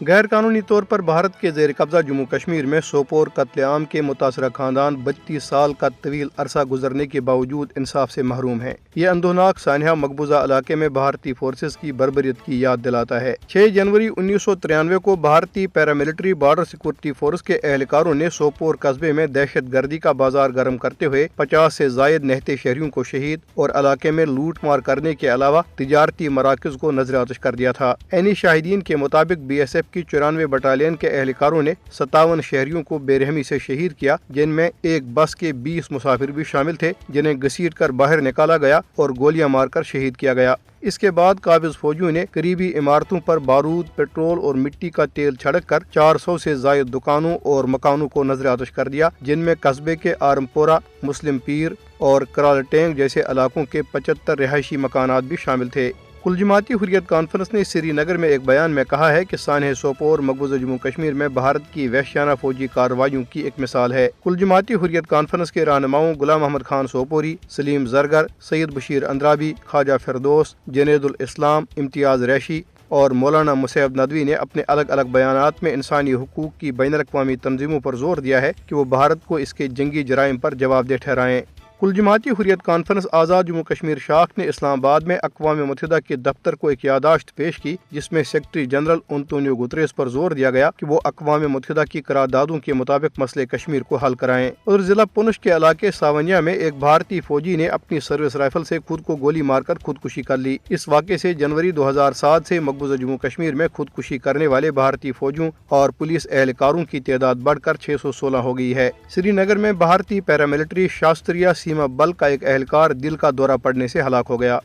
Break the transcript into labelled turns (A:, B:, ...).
A: غیر قانونی طور پر بھارت کے زیر قبضہ جموں کشمیر میں سوپور قتل عام کے متاثرہ خاندان 32 سال کا طویل عرصہ گزرنے کے باوجود انصاف سے محروم ہیں۔ یہ اندھوناک سانحہ مقبوضہ علاقے میں بھارتی فورسز کی بربریت کی یاد دلاتا ہے۔ 6 جنوری 1993 کو بھارتی پیراملٹری بارڈر سیکورٹی فورس کے اہلکاروں نے سوپور قصبے میں دہشت گردی کا بازار گرم کرتے ہوئے 50 سے زائد نہتے شہریوں کو شہید اور علاقے میں لوٹ مار کرنے کے علاوہ تجارتی مراکز کو نظر آتش کر دیا تھا۔ عینی شاہدین کے مطابق BSF کی 94 بٹالین کے اہلکاروں نے 57 شہریوں کو بے رحمی سے شہید کیا، جن میں ایک بس کے 20 مسافر بھی شامل تھے، جنہیں گھسیٹ کر باہر نکالا گیا اور گولیاں مار کر شہید کیا گیا۔ اس کے بعد قابض فوجیوں نے قریبی عمارتوں پر بارود، پیٹرول اور مٹی کا تیل چھڑک کر 400 سے زائد دکانوں اور مکانوں کو نظر آتش کر دیا، جن میں قصبے کے آرمپورہ، مسلم پیر اور کرال ٹینگ جیسے علاقوں کے 75 رہائشی مکانات بھی شامل تھے۔ کل جماعتی حریت کانفرنس نے سری نگر میں ایک بیان میں کہا ہے کہ سانحہ سوپور مقبوضہ جموں کشمیر میں بھارت کی وحشیانہ فوجی کارروائیوں کی ایک مثال ہے۔ کل جماعتی حریت کانفرنس کے رہنماؤں غلام محمد خان سوپوری، سلیم زرگر، سید بشیر اندرابی، خواجہ فردوس، جنید الاسلام، امتیاز ریشی اور مولانا مصعب ندوی نے اپنے الگ الگ بیانات میں انسانی حقوق کی بین الاقوامی تنظیموں پر زور دیا ہے کہ وہ بھارت کو اس کے جنگی جرائم پر جواب دہ ٹھہرائیں۔ کل جماعتی حریت کانفرنس آزاد جموں کشمیر شاخ نے اسلام آباد میں اقوام متحدہ کے دفتر کو ایک یادداشت پیش کی، جس میں سیکرٹری جنرل انطونیو گوتریس پر زور دیا گیا کہ وہ اقوام متحدہ کی قراردادوں کے مطابق مسئلہ کشمیر کو حل کرائیں۔ اور ضلع پونچھ کے علاقے ساونیا میں ایک بھارتی فوجی نے اپنی سروس رائفل سے خود کو گولی مار کر خودکشی کر لی۔ اس واقعے سے جنوری 2007 سے مقبوضہ جموں کشمیر میں خودکشی کرنے والے بھارتی فوجیوں اور پولیس اہلکاروں کی تعداد بڑھ کر 616 ہو گئی ہے۔ سری نگر میں بھارتی پیراملٹری شاستریہ سیما بل کا ایک اہلکار دل کا دورہ پڑنے سے ہلاک ہو گیا۔